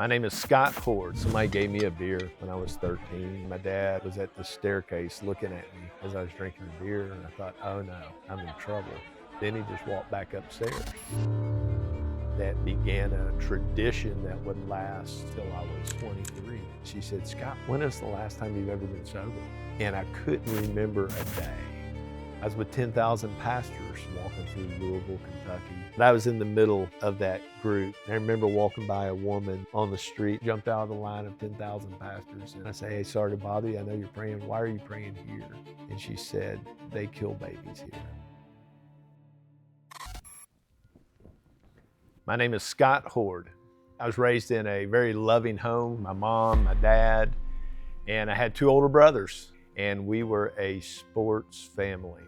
My name is Scott Hord. Somebody gave me a beer when I was 13. My dad was at the staircase looking at me as I was drinking the beer, and I thought, oh no, I'm in trouble. Then he just walked back upstairs. That began a tradition that would last till I was 23. She said, Scott, when is the last time you've ever been sober? And I couldn't remember a day. I was with 10,000 pastors walking through Louisville, Kentucky. And I was in the middle of that group. And I remember walking by a woman on the street, jumped out of the line of 10,000 pastors. And I say, hey, sorry to bother you. I know you're praying. Why are you praying here? And she said, they kill babies here. My name is Scott Hord. I was raised in a very loving home. My mom, my dad, and I had two older brothers. And we were a sports family.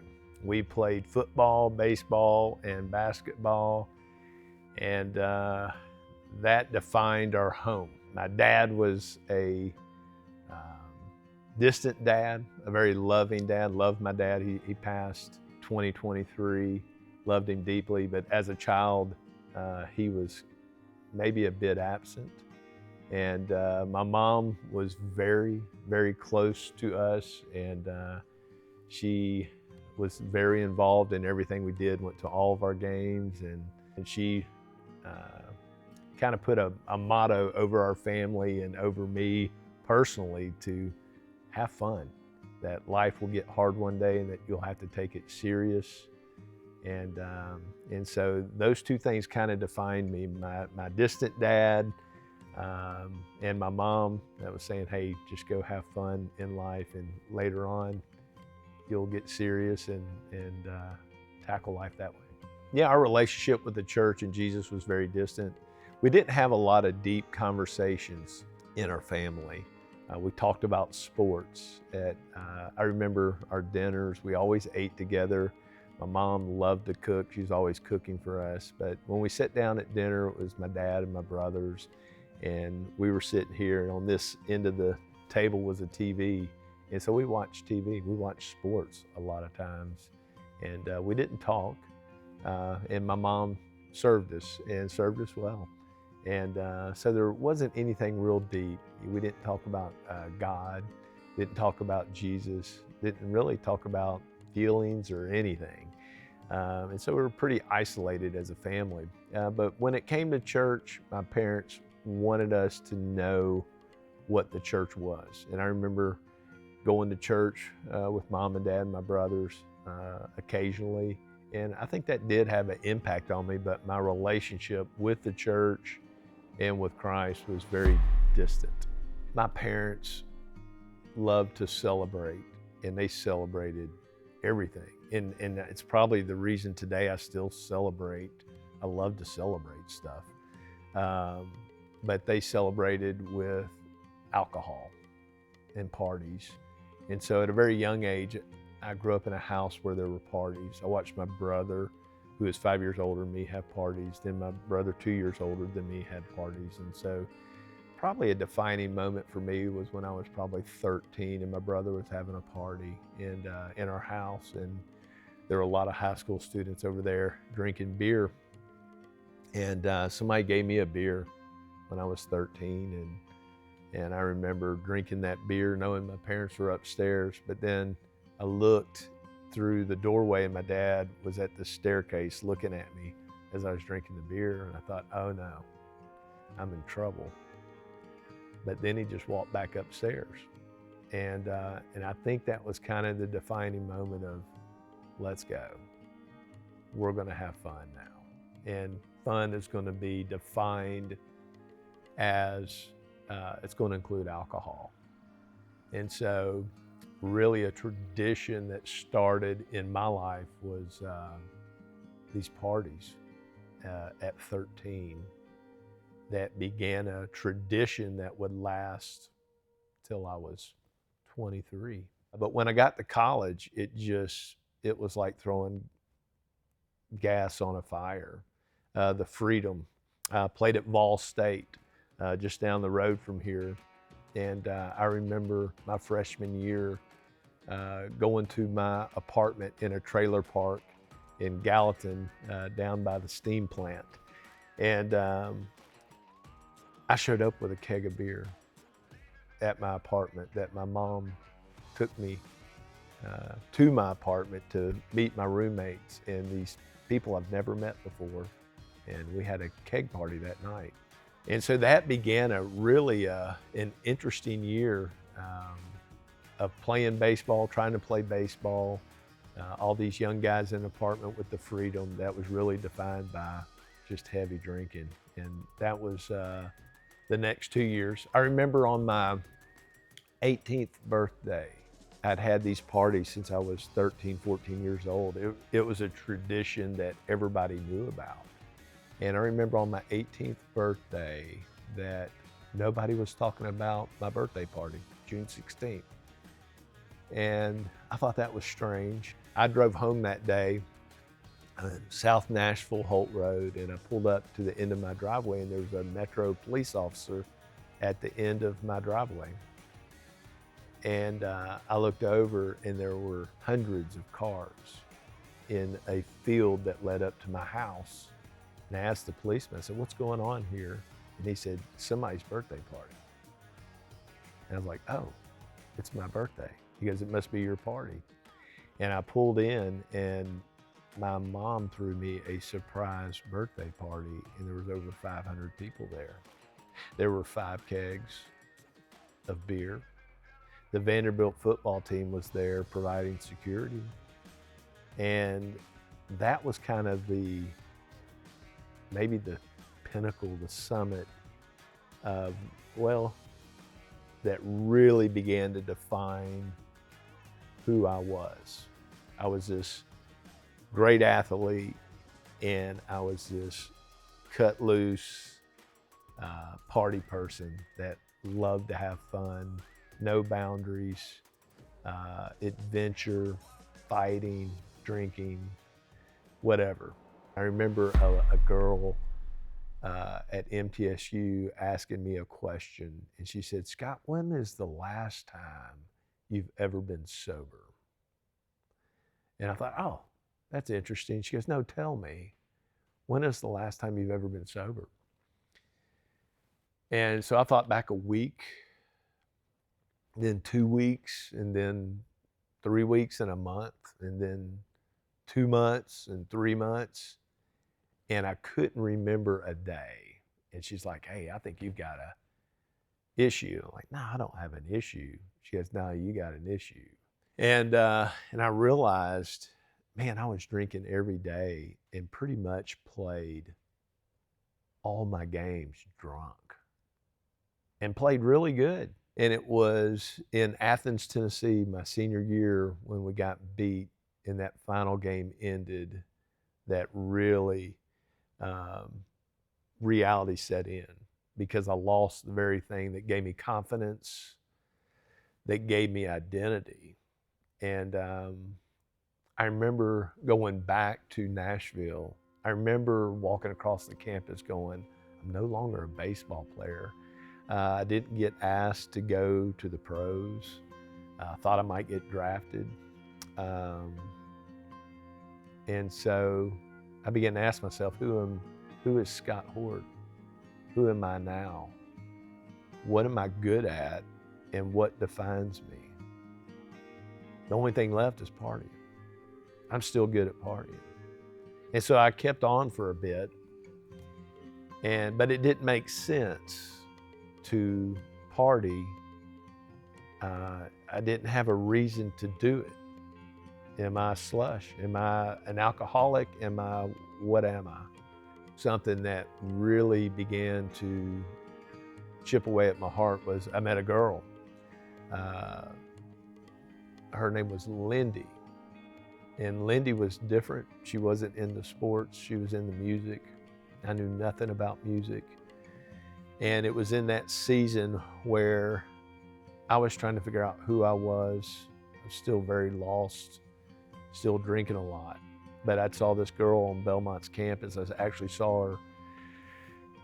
We played football, baseball, and basketball, and that defined our home. My dad was a distant dad, a very loving dad. Loved my dad. He passed 2023, loved him deeply, but as a child, he was maybe a bit absent. And my mom was very, very close to us, and she was very involved in everything we did, went to all of our games, and she kind of put a motto over our family and over me personally to have fun, that life will get hard one day and that you'll have to take it serious. And so those two things kind of defined me, my distant dad, and my mom that was saying, hey, just go have fun in life, and later on you'll get serious and tackle life that way. Yeah, our relationship with the church and Jesus was very distant. We didn't have a lot of deep conversations in our family. We talked about sports. I remember our dinners, we always ate together. My mom loved to cook. She was always cooking for us. But when we sat down at dinner, it was my dad and my brothers. And we were sitting here, and on this end of the table was a TV. And so we watched TV. We watched sports a lot of times. And we didn't talk. And my mom served us, and served us well. And so there wasn't anything real deep. We didn't talk about God, didn't talk about Jesus, didn't really talk about feelings or anything. And so we were pretty isolated as a family. But when it came to church, my parents wanted us to know what the church was. And I remember going to church with mom and dad and my brothers occasionally. And I think that did have an impact on me, but my relationship with the church and with Christ was very distant. My parents loved to celebrate, and they celebrated everything. And it's probably the reason today I still celebrate. I love to celebrate stuff. But they celebrated with alcohol and parties. And so at a very young age, I grew up in a house where there were parties. I watched my brother, who is 5 years older than me, have parties. Then my brother, 2 years older than me, had parties. And so probably a defining moment for me was when I was probably 13 and my brother was having a party in our house. And there were a lot of high school students over there drinking beer. And somebody gave me a beer when I was 13, and I remember drinking that beer knowing my parents were upstairs. But then I looked through the doorway and my dad was at the staircase looking at me as I was drinking the beer, and I thought, oh no, I'm in trouble. But then he just walked back upstairs, and I think that was kind of the defining moment of, let's go. We're going to have fun now, and fun is going to be defined as it's going to include alcohol. And so really a tradition that started in my life was these parties at 13 that began a tradition that would last till I was 23. But when I got to college, it was like throwing gas on a fire. The freedom. Played at Vol State, just down the road from here. And I remember my freshman year going to my apartment in a trailer park in Gallatin, down by the steam plant. And I showed up with a keg of beer at my apartment that my mom took me to my apartment to meet my roommates and these people I've never met before. And we had a keg party that night. And so that began a really an interesting year of playing baseball, trying to play baseball. All these young guys in an apartment with the freedom that was really defined by just heavy drinking. And that was the next 2 years. I remember on my 18th birthday, I'd had these parties since I was 13, 14 years old. It was a tradition that everybody knew about. And I remember on my 18th birthday that nobody was talking about my birthday party, June 16th. And I thought that was strange. I drove home that day, South Nashville, Holt Road, and I pulled up to the end of my driveway and there was a Metro police officer at the end of my driveway. And I looked over and there were hundreds of cars in a field that led up to my house. And I asked the policeman, I said, "What's going on here?" And he said, "Somebody's birthday party." And I was like, "Oh, it's my birthday." He goes, "It must be your party." And I pulled in and my mom threw me a surprise birthday party and there was over 500 people there. There were 5 kegs of beer. The Vanderbilt football team was there providing security. And that was kind of maybe the pinnacle, the summit of, well, that really began to define who I was. I was this great athlete and I was this cut loose party person that loved to have fun, no boundaries, adventure, fighting, drinking, whatever. I remember a girl at MTSU asking me a question and she said, "Scott, when is the last time you've ever been sober?" And I thought, oh, that's interesting. She goes, "No, tell me, when is the last time you've ever been sober?" And so I thought back a week, then 2 weeks, and then 3 weeks and a month, and then 2 months and 3 months. And I couldn't remember a day. And she's like, "Hey, I think you've got a issue." I'm like, "No, I don't have an issue." She goes, "No, you got an issue." And I realized, man, I was drinking every day and pretty much played all my games drunk and played really good. And it was in Athens, Tennessee, my senior year when we got beat and that final game ended that really reality set in, because I lost the very thing that gave me confidence, that gave me identity. And I remember going back to Nashville. I remember walking across the campus going, I'm no longer a baseball player. I didn't get asked to go to the pros. I thought I might get drafted. And so I began to ask myself, who is Scott Hord? Who am I now? What am I good at? And what defines me? The only thing left is partying. I'm still good at partying. And so I kept on for a bit, but it didn't make sense to party. I didn't have a reason to do it. Am I a slush? Am I an alcoholic? What am I? Something that really began to chip away at my heart was I met a girl. Her name was Lindy. And Lindy was different. She wasn't into sports. She was into music. I knew nothing about music. And it was in that season where I was trying to figure out who I was. I was still very lost, still drinking a lot. But I saw this girl on Belmont's campus. I actually saw her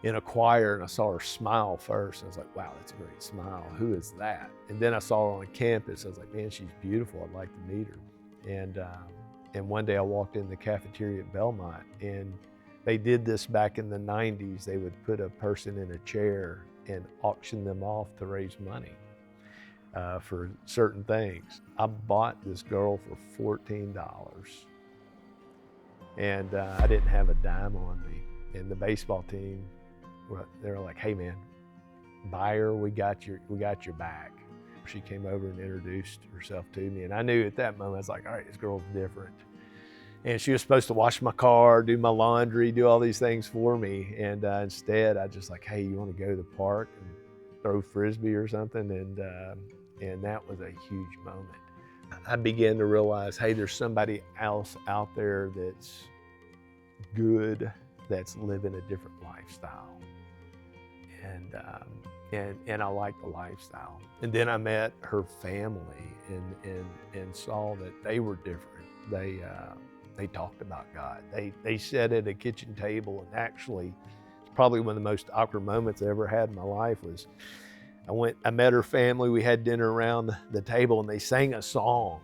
in a choir and I saw her smile first. I was like, wow, that's a great smile. Who is that? And then I saw her on campus. I was like, man, she's beautiful. I'd like to meet her. And one day I walked in the cafeteria at Belmont, and they did this back in the 90s. They would put a person in a chair and auction them off to raise money for certain things. I bought this girl for $14, and I didn't have a dime on me. And the baseball team, they were like, "Hey man, buy her, we got your back." She came over and introduced herself to me, and I knew at that moment, I was like, all right, this girl's different. And she was supposed to wash my car, do my laundry, do all these things for me. And instead, I just like, "Hey, you want to go to the park and throw Frisbee or something?" And that was a huge moment. I began to realize, hey, there's somebody else out there that's good, that's living a different lifestyle. And I liked the lifestyle. And then I met her family and saw that they were different. They talked about God. They sat at a kitchen table, and actually, it's probably one of the most awkward moments I ever had in my life was I met her family, we had dinner around the table, and they sang a song.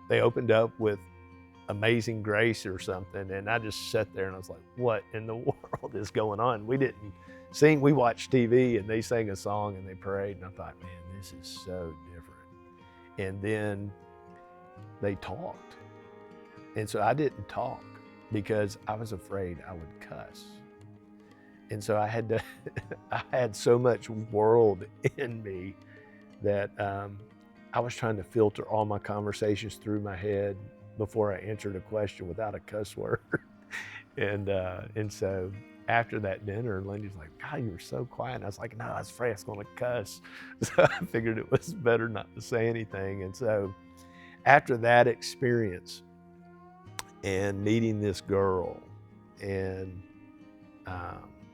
They opened up with Amazing Grace or something, and I just sat there and I was like, what in the world is going on? We didn't sing, we watched TV, and they sang a song and they prayed, and I thought, man, this is so different. And then they talked. And so I didn't talk because I was afraid I would cuss. And so I had so much world in me that I was trying to filter all my conversations through my head before I answered a question without a cuss word. And so after that dinner, Lindy's like, "God, you were so quiet." And I was like, "No, I was afraid I was going to cuss." So I figured it was better not to say anything. And so after that experience and meeting this girl and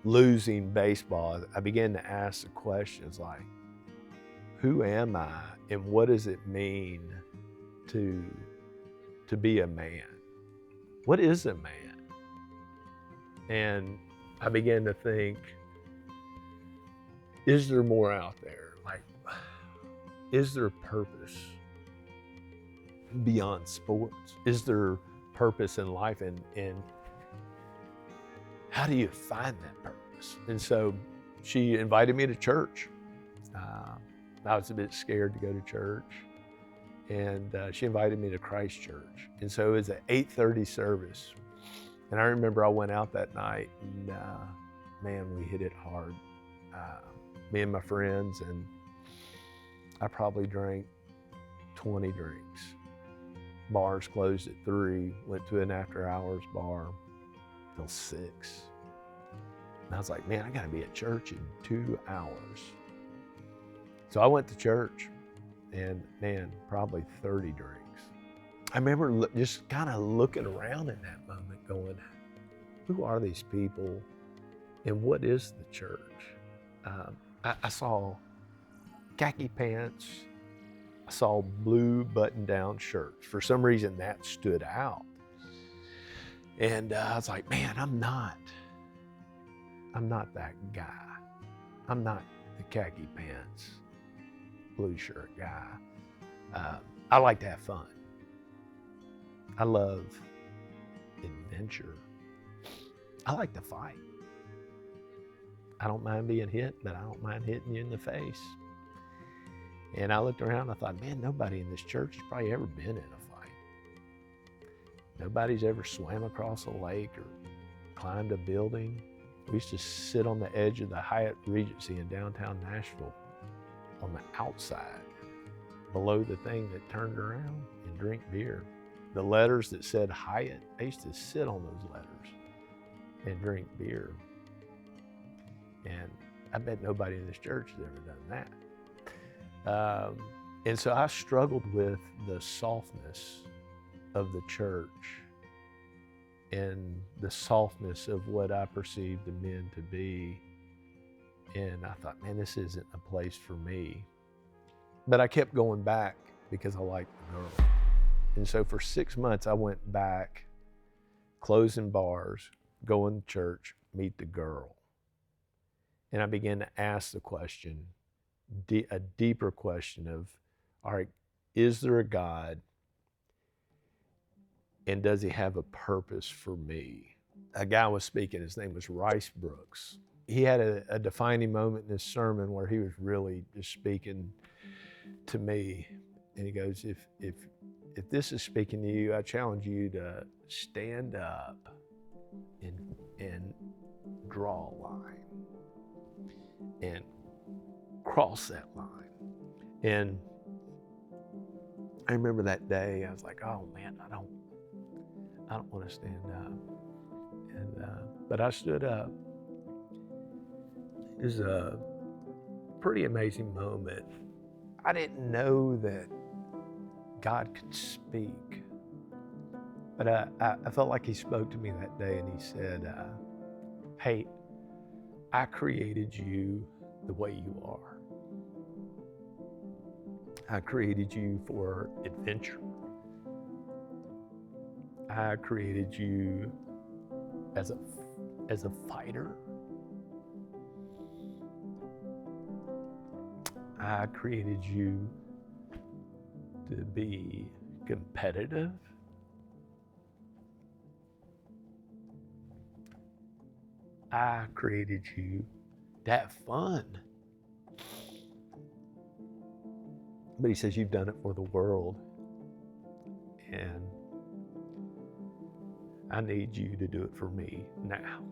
losing baseball, I began to ask the questions like, who am I and what does it mean to be a man? What is a man? And I began to think, is there more out there? Like, is there purpose beyond sports? Is there purpose in life? And how do you find that purpose? And so she invited me to church. I was a bit scared to go to church. And she invited me to Christ Church. And so it was an 8:30 service. And I remember I went out that night and man, we hit it hard. Me and my friends, and I probably drank 20 drinks. Bars closed at 3, went to an after hours bar till 6. And I was like, man, I gotta be at church in 2 hours. So I went to church and man, probably 30 drinks. I remember just kind of looking around in that moment going, who are these people and what is the church? I saw khaki pants. I saw blue button-down shirts. For some reason that stood out. And I was like, man, I'm not that guy. I'm not the khaki pants, blue shirt guy. I like to have fun. I love adventure. I like to fight. I don't mind being hit, but I don't mind hitting you in the face. And I looked around and I thought, man, nobody in this church has probably ever been in a fight. Nobody's ever swam across a lake or climbed a building. We used to sit on the edge of the Hyatt Regency in downtown Nashville on the outside, below the thing that turned around, and drink beer. The letters that said Hyatt, I used to sit on those letters and drink beer. And I bet nobody in this church has ever done that. And so I struggled with the softness of the church and the softness of what I perceived the men to be. And I thought, man, this isn't a place for me. But I kept going back because I liked the girl. And so for 6 months, I went back, closing bars, going to church, meet the girl. And I began to ask the question, a deeper question of, all right, is there a God? And does he have a purpose for me? A guy was speaking, his name was Rice Brooks. he had a defining moment in his sermon where he was really just speaking to me. And he goes, if this is speaking to you, I challenge you to stand up and draw a line and cross that line. And I remember that day, I was like, oh man, I don't want to stand up. And but I stood up. It was a pretty amazing moment. I didn't know that God could speak, but I felt like he spoke to me that day, and he said, hey, I created you the way you are. I created you for adventure. I created you as a fighter. I created you to be competitive. I created you to have fun. But he says, you've done it for the world. And I need you to do it for me now.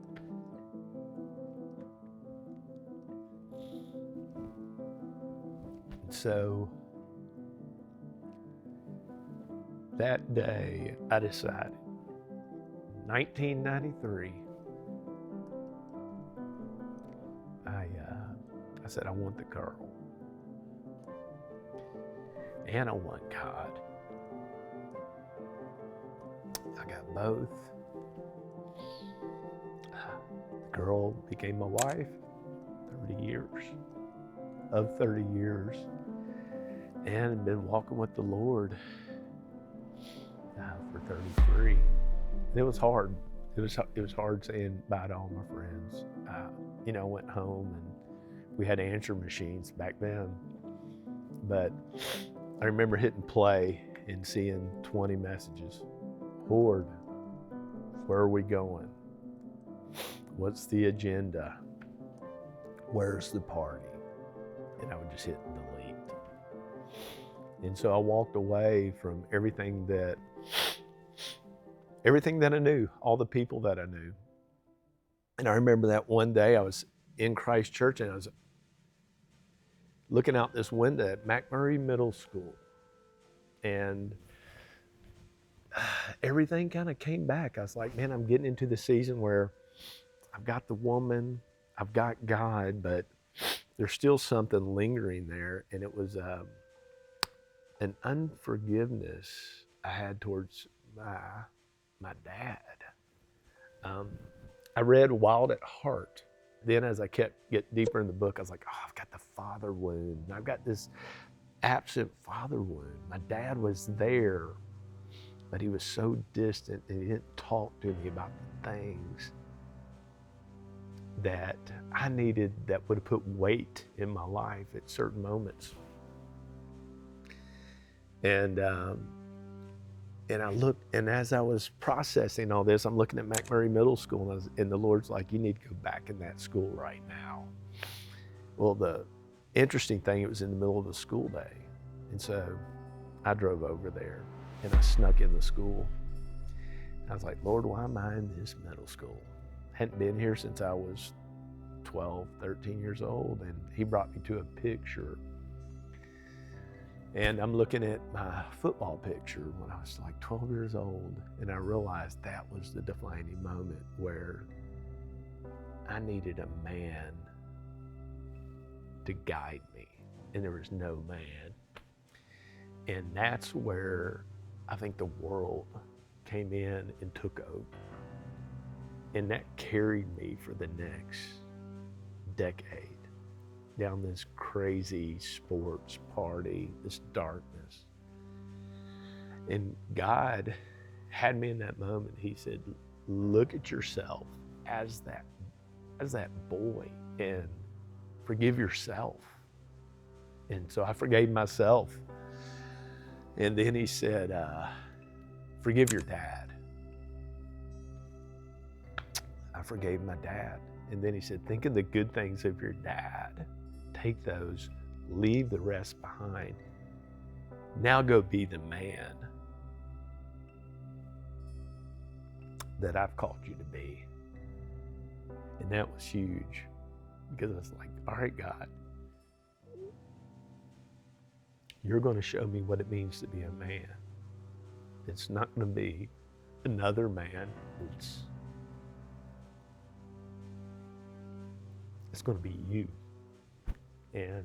And so that day I decided, 1993, I said, I want the girl. And I want God. I got both. The girl became my wife, 30 years. Of 30 years. And been walking with the Lord for 33. And it was hard. It was hard saying bye to all my friends. I went home and we had answer machines back then. But I remember hitting play and seeing 20 messages. Hord, where are we going? What's the agenda? Where's the party? And I would just hit delete. And so I walked away from everything that I knew, all the people that I knew. And I remember that one day I was in Christ Church and I was looking out this window at McMurray Middle School. And everything kind of came back. I was like, man, I'm getting into the season where I've got the woman, I've got God, but there's still something lingering there. And it was an unforgiveness I had towards my dad. I read Wild at Heart. Then as I kept getting deeper in the book, I was like, oh, I've got the father wound. I've got this absent father wound. My dad was there, but he was so distant and he didn't talk to me about the things that I needed that would have put weight in my life at certain moments. And I looked, and as I was processing all this, I'm looking at McMurray Middle School, and the Lord's like, you need to go back in that school right now. Well, the interesting thing, it was in the middle of the school day. And so I drove over there, and I snuck in the school. I was like, Lord, why am I in this middle school? Hadn't been here since I was 12, 13 years old, and he brought me to a picture. And I'm looking at my football picture when I was like 12 years old, and I realized that was the defining moment where I needed a man to guide me, and there was no man. And that's where I think the world came in and took over. And that carried me for the next decade down this crazy sports party, this darkness. And God had me in that moment. He said, look at yourself as that boy and forgive yourself. And so I forgave myself. And then he said, forgive your dad. I forgave my dad. And then he said, think of the good things of your dad. Take those, leave the rest behind. Now go be the man that I've called you to be. And that was huge, because I was like, all right, God, you're going to show me what it means to be a man. It's not going to be another man. It's going to be you. And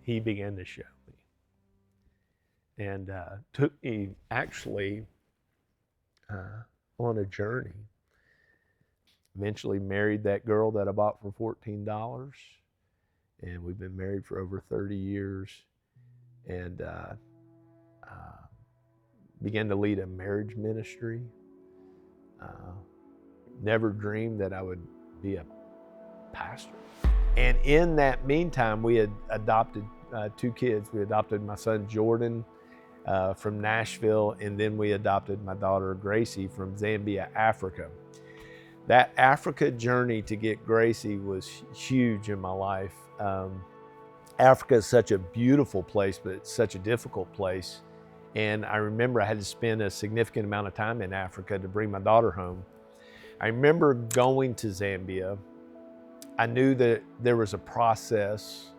he began to show me. And took me actually on a journey. Eventually married that girl that I bought for $14. And we've been married for over 30 years. And began to lead a marriage ministry. Never dreamed that I would be a pastor. And in that meantime, we had adopted 2 kids. We adopted my son Jordan from Nashville, and then we adopted my daughter Gracie from Zambia, Africa. That Africa journey to get Gracie was huge in my life. Africa is such a beautiful place, but it's such a difficult place. And I remember I had to spend a significant amount of time in Africa to bring my daughter home. I remember going to Zambia. I knew that there was a process.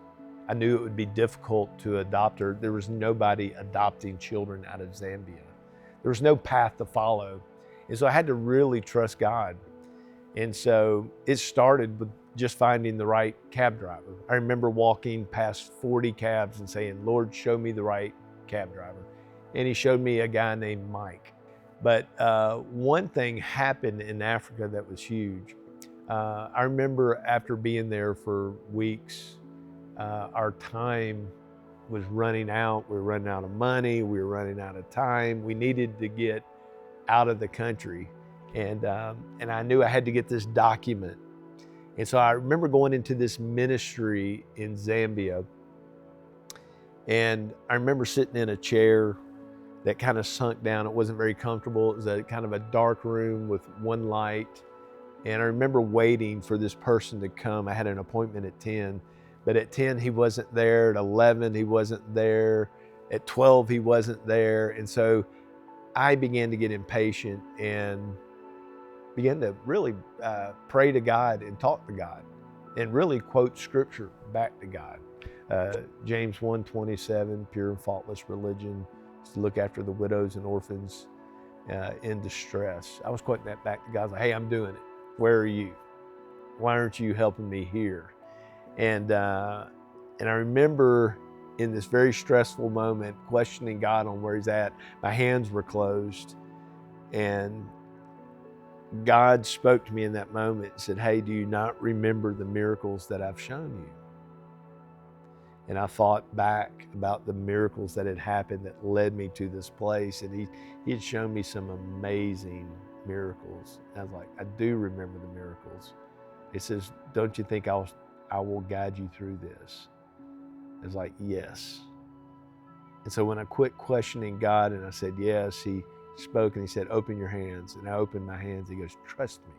I knew it would be difficult to adopt her. There was nobody adopting children out of Zambia. There was no path to follow. And so I had to really trust God. And so it started with just finding the right cab driver. I remember walking past 40 cabs and saying, Lord, show me the right cab driver. And he showed me a guy named Mike. But one thing happened in Africa that was huge. I remember after being there for weeks, our time was running out. We were running out of money. We were running out of time. We needed to get out of the country. And I knew I had to get this document. And so I remember going into this ministry in Zambia. And I remember sitting in a chair that kind of sunk down. It wasn't very comfortable. It was a kind of a dark room with one light. And I remember waiting for this person to come. I had an appointment at 10, but at 10 he wasn't there. At 11 he wasn't there. At 12 he wasn't there. And so I began to get impatient and began to really pray to God and talk to God and really quote scripture back to God. James 1:27, pure and faultless religion is to look after the widows and orphans in distress. I was quoting that back to God. I was like, hey, I'm doing it. Where are you? Why aren't you helping me here? And I remember in this very stressful moment, questioning God on where he's at. My hands were closed. And God spoke to me in that moment and said, hey, do you not remember the miracles that I've shown you? And I thought back about the miracles that had happened that led me to this place. And he had shown me some amazing miracles. And I was like, I do remember the miracles. He says, don't you think I will guide you through this? I was like, yes. And so when I quit questioning God and I said, yes, he spoke and he said, open your hands. And I opened my hands. He goes, trust me.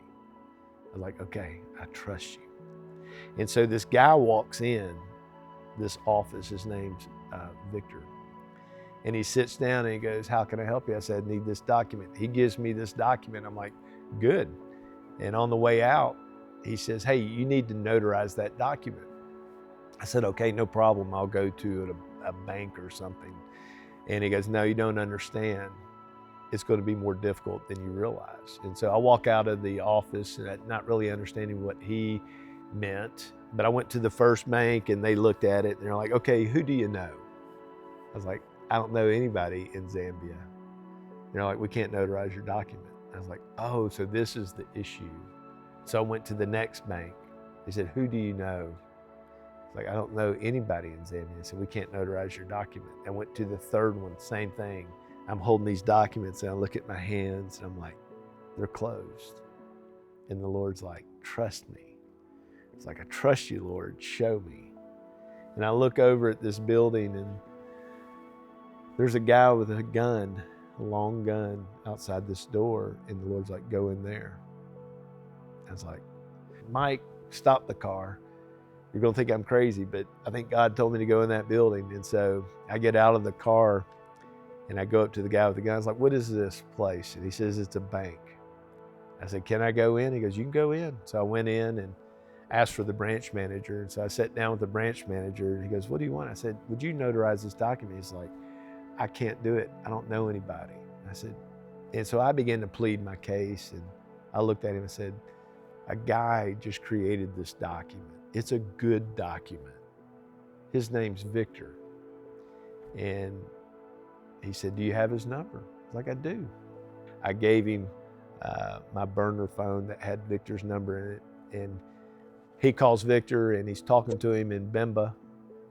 I was like, okay, I trust you. And so this guy walks in this office. His name's Victor. And he sits down and he goes, how can I help you? I said, I need this document. He gives me this document. I'm like, good. And on the way out, he says, hey, you need to notarize that document. I said, okay, no problem. I'll go to a bank or something. And he goes, no, you don't understand. It's going to be more difficult than you realize. And so I walk out of the office not really understanding what he meant. But I went to the first bank and they looked at it and they're like, okay, who do you know? I was like, I don't know anybody in Zambia. They're like, we can't notarize your document. I was like, oh, so this is the issue. So I went to the next bank. They said, who do you know? I was like, I don't know anybody in Zambia. They said, we can't notarize your document. I went to the third one, same thing. I'm holding these documents and I look at my hands and I'm like, they're closed. And the Lord's like, trust me. It's like, I trust you, Lord, show me. And I look over at this building and there's a guy with a gun, a long gun outside this door. And the Lord's like, go in there. I was like, Mike, stop the car. You're gonna think I'm crazy, but I think God told me to go in that building. And so I get out of the car and I go up to the guy with the gun. I was like, what is this place? And he says, it's a bank. I said, can I go in? He goes, you can go in. So I went in and asked for the branch manager. And so I sat down with the branch manager and he goes, what do you want? I said, would you notarize this document? He's like, I can't do it. I don't know anybody. I said, and so I began to plead my case. And I looked at him and said, a guy just created this document. It's a good document. His name's Victor. And he said, do you have his number? I was like, I do. I gave him my burner phone that had Victor's number in it. And he calls Victor and he's talking to him in Bemba,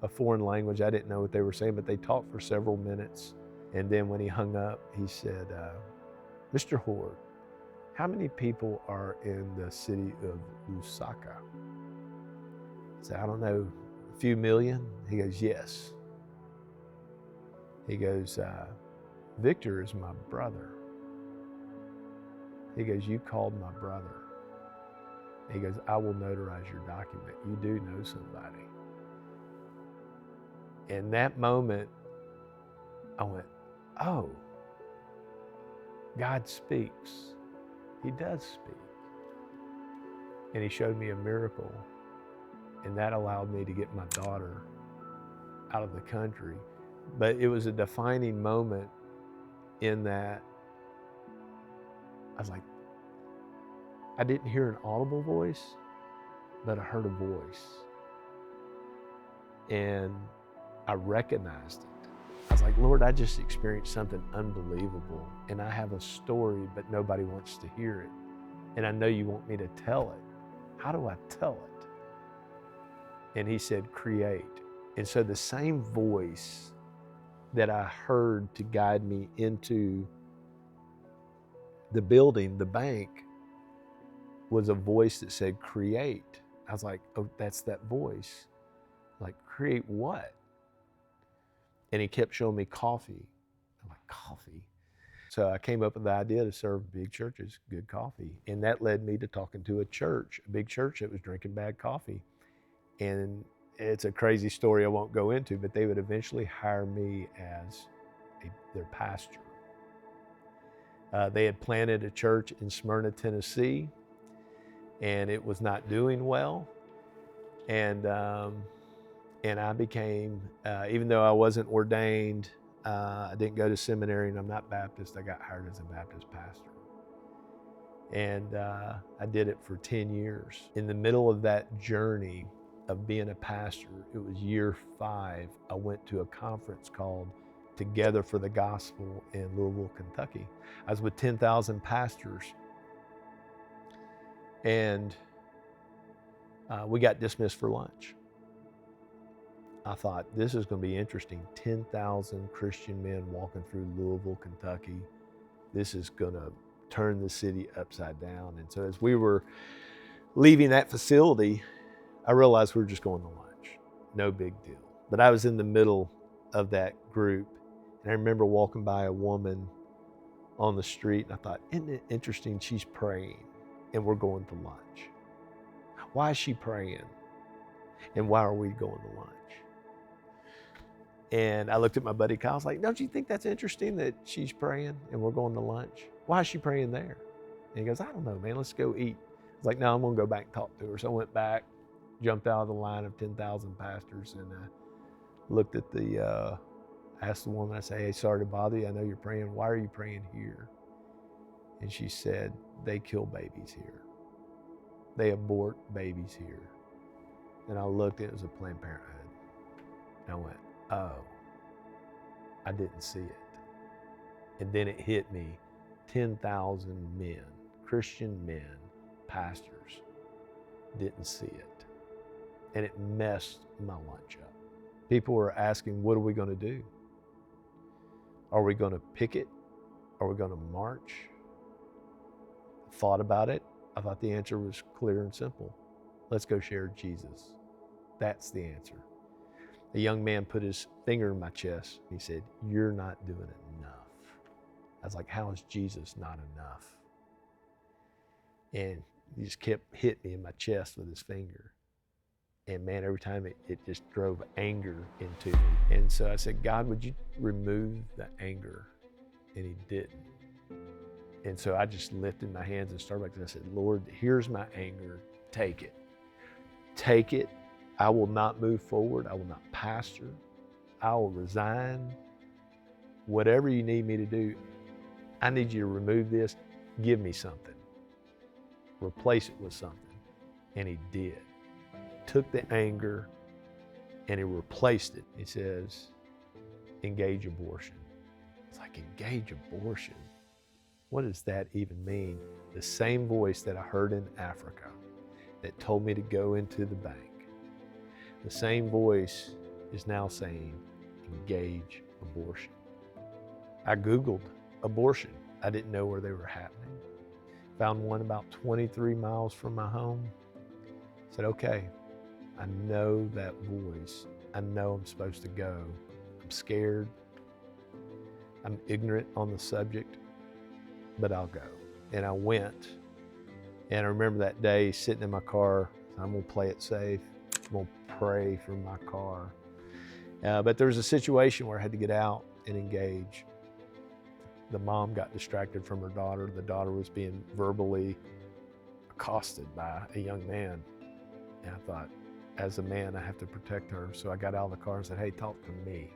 a foreign language. I didn't know what they were saying, but they talked for several minutes. And then when he hung up, he said, Mr. Hord, how many people are in the city of Lusaka? I said, I don't know, a few million? He goes, yes. He goes, Victor is my brother. He goes, you called my brother. He goes, I will notarize your document. You do know somebody. In that moment, I went, oh, God speaks. He does speak. And he showed me a miracle. And that allowed me to get my daughter out of the country. But it was a defining moment in that I was like, I didn't hear an audible voice, but I heard a voice. And I recognized it. I was like, Lord, I just experienced something unbelievable. And I have a story, but nobody wants to hear it. And I know you want me to tell it. How do I tell it? And he said, create. And so the same voice that I heard to guide me into the building, the bank, was a voice that said, create. I was like, oh, that's that voice. Like, create what? And he kept showing me coffee. I'm like, coffee? So I came up with the idea to serve big churches good coffee. And that led me to talking to a church, a big church that was drinking bad coffee. And it's a crazy story I won't go into, but they would eventually hire me as their pastor. They had planted a church in Smyrna, Tennessee, and it was not doing well. And I became, even though I wasn't ordained, I didn't go to seminary and I'm not Baptist, I got hired as a Baptist pastor. And I did it for 10 years. In the middle of that journey of being a pastor, it was year 5, I went to a conference called Together for the Gospel in Louisville, Kentucky. I was with 10,000 pastors. And we got dismissed for lunch. I thought, this is going to be interesting. 10,000 Christian men walking through Louisville, Kentucky. This is going to turn the city upside down. And so as we were leaving that facility, I realized we were just going to lunch. No big deal. But I was in the middle of that group. And I remember walking by a woman on the street, and I thought, isn't it interesting? She's praying, and we're going to lunch. Why is she praying? And why are we going to lunch? And I looked at my buddy Kyle. I was like, don't you think that's interesting that she's praying and we're going to lunch? Why is she praying there? And he goes, I don't know, man, let's go eat. I was like, no, I'm going to go back and talk to her. So I went back, jumped out of the line of 10,000 pastors, and looked at asked the woman, I said, hey, sorry to bother you. I know you're praying. Why are you praying here? And she said, they kill babies here. They abort babies here. And I looked, and it was a Planned Parenthood. And I went, oh, I didn't see it. And then it hit me, 10,000 men, Christian men, pastors, didn't see it. And it messed my lunch up. People were asking, what are we going to do? Are we going to picket? Are we going to march? Thought about it. I thought the answer was clear and simple. Let's go share Jesus. That's the answer. The young man put his finger in my chest. He said, you're not doing enough. I was like, how is Jesus not enough? And he just kept hitting me in my chest with his finger. And man, every time it just drove anger into me. And so I said, God, would you remove the anger? And he didn't. And so I just lifted my hands and started like this. I said, Lord, here's my anger. Take it. Take it. I will not move forward. I will not pastor. I will resign. Whatever you need me to do, I need you to remove this. Give me something. Replace it with something. And he did. Took the anger and he replaced it. He says, engage abortion. It's like, engage abortion? What does that even mean? The same voice that I heard in Africa that told me to go into the bank, the same voice is now saying, engage abortion. I Googled abortion. I didn't know where they were happening. Found one about 23 miles from my home. Said, okay, I know that voice. I know I'm supposed to go. I'm scared. I'm ignorant on the subject, but I'll go. And I went. And I remember that day sitting in my car. I'm gonna play it safe. I'm gonna pray from my car. But there was a situation where I had to get out and engage. The mom got distracted from her daughter. The daughter was being verbally accosted by a young man. And I thought, as a man, I have to protect her. So I got out of the car and said, hey, talk to me.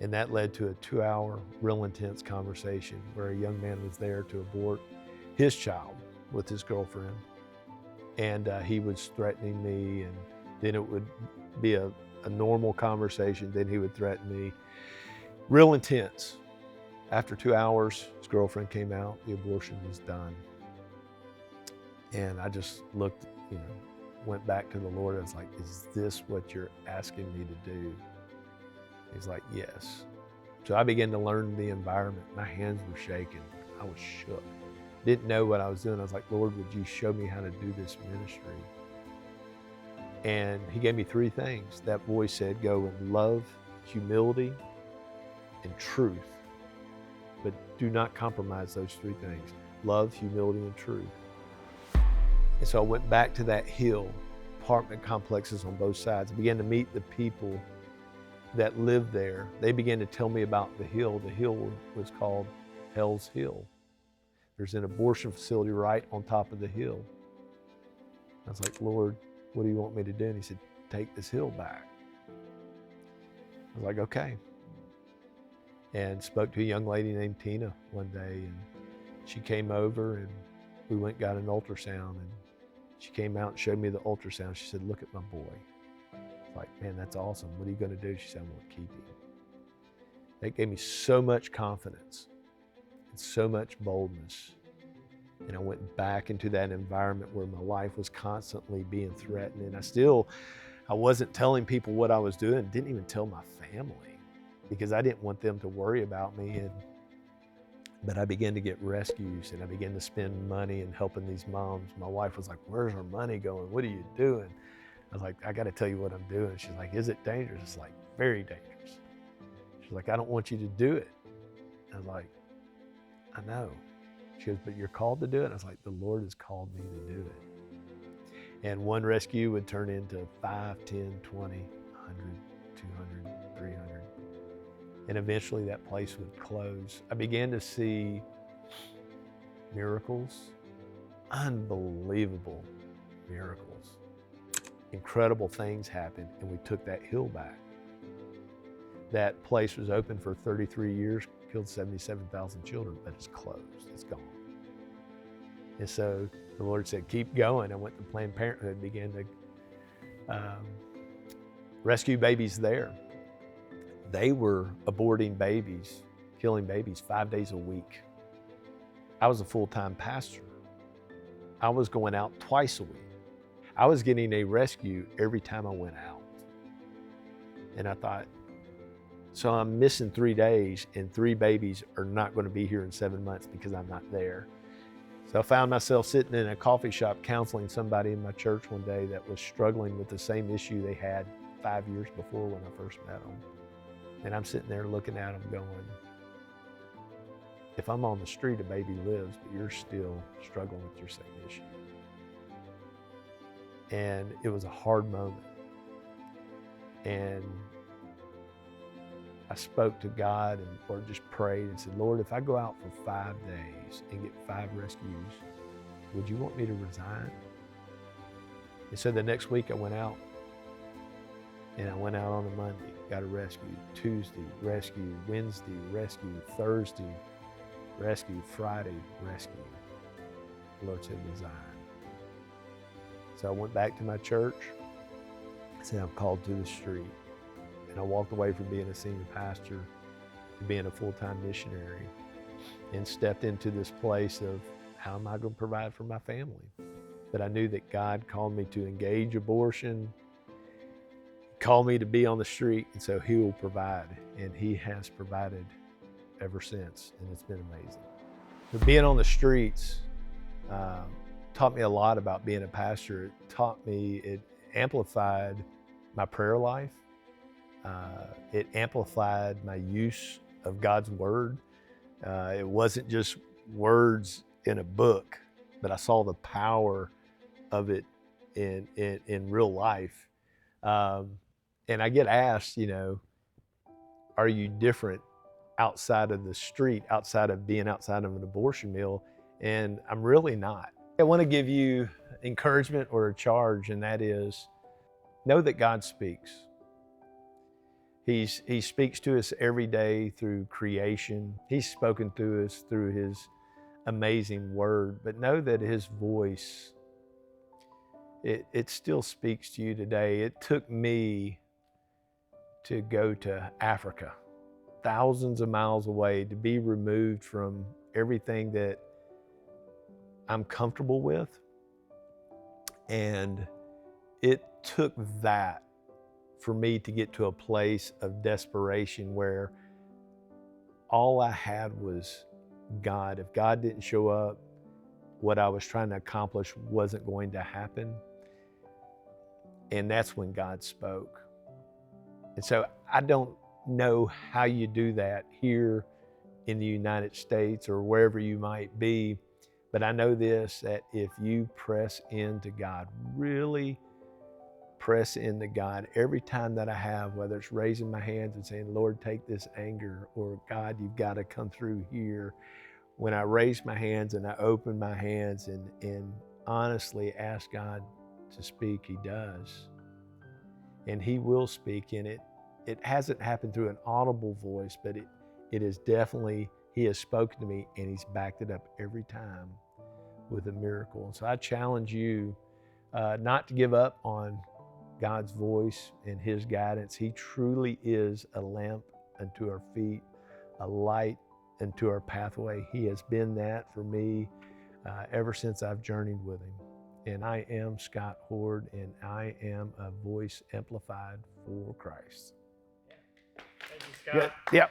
And that led to a 2-hour, real intense conversation where a young man was there to abort his child with his girlfriend. And he was threatening me, and then it would be a normal conversation. Then he would threaten me. Real intense. After 2 hours, his girlfriend came out, the abortion was done. And I just looked, went back to the Lord. I was like, is this what you're asking me to do? He's like, yes. So I began to learn the environment. My hands were shaking. I was shook. Didn't know what I was doing. I was like, Lord, would you show me how to do this ministry? And he gave me 3 things. That voice said, go in love, humility, and truth. But do not compromise those 3 things. Love, humility, and truth. And so I went back to that hill, apartment complexes on both sides. I began to meet the people that lived there. They began to tell me about the hill. The hill was called Hell's Hill. There's an abortion facility right on top of the hill. I was like, Lord, what do you want me to do? And he said, take this hill back. I was like, okay. And spoke to a young lady named Tina one day, and she came over and we went and got an ultrasound, and she came out and showed me the ultrasound. She said, look at my boy. I was like, man, that's awesome. What are you gonna do? She said, I'm gonna keep him. That gave me so much confidence and so much boldness. And I went back into that environment where my life was constantly being threatened. And I wasn't telling people what I was doing, didn't even tell my family, because I didn't want them to worry about me. But I began to get rescues, and I began to spend money and helping these moms. My wife was like, where's our money going? What are you doing? I was like, I got to tell you what I'm doing. She's like, is it dangerous? It's like, very dangerous. She's like, I don't want you to do it. I was like, I know. She goes, but you're called to do it. I was like, the Lord has called me to do it. And one rescue would turn into 5, 10, 20, 100, 200, 300. And eventually that place would close. I began to see miracles, unbelievable miracles. Incredible things happened, and we took that hill back. That place was open for 33 years, killed 77,000 children, but it's closed, it's gone. And so the Lord said, keep going. I went to Planned Parenthood, began to rescue babies there. They were aborting babies, killing babies 5 days a week. I was a full-time pastor. I was going out twice a week. I was getting a rescue every time I went out. And I thought, so I'm missing 3 days, and 3 babies are not going to be here in 7 months because I'm not there. So I found myself sitting in a coffee shop counseling somebody in my church one day that was struggling with the same issue they had 5 years before when I first met them. And I'm sitting there looking at them going, if I'm on the street, a baby lives, but you're still struggling with your same issue. And it was a hard moment. And I spoke to God or just prayed and said, Lord, if I go out for 5 days and get 5 rescues, would you want me to resign? And so the next week I went out, and I went out on a Monday, got a rescue, Tuesday, rescue, Wednesday, rescue, Thursday, rescue, Friday, rescue. The Lord said, resign. So I went back to my church. I said, I'm called to the street. And I walked away from being a senior pastor to being a full-time missionary and stepped into this place of how am I going to provide for my family? But I knew that God called me to engage abortion, called me to be on the street, and so He will provide. And He has provided ever since, and it's been amazing. But being on the streets taught me a lot about being a pastor. It amplified my prayer life. It amplified my use of God's word. It wasn't just words in a book, but I saw the power of it in real life. And I get asked, are you different outside of the street, outside of being outside of an abortion mill? And I'm really not. I want to give you encouragement or a charge, and that is, know that God speaks. He speaks to us every day through creation. He's spoken to us through His amazing word, but know that His voice, it still speaks to you today. It took me to go to Africa, thousands of miles away, to be removed from everything that I'm comfortable with. And it took that for me to get to a place of desperation where all I had was God. If God didn't show up, what I was trying to accomplish wasn't going to happen. And that's when God spoke. And so I don't know how you do that here in the United States or wherever you might be, but I know this, that if you press into God, really press into God, every time that I have, whether it's raising my hands and saying, Lord, take this anger, or God, you've got to come through here. When I raise my hands and I open my hands and honestly ask God to speak, He does. And He will speak in it. It hasn't happened through an audible voice, but it is definitely, He has spoken to me, and He's backed it up every time with a miracle. And so I challenge you not to give up on God's voice and His guidance. He truly is a lamp unto our feet, a light unto our pathway. He has been that for me ever since I've journeyed with Him. And I am Scott Hord, and I am a voice amplified for Christ. Thank you, Scott. Good. Yeah.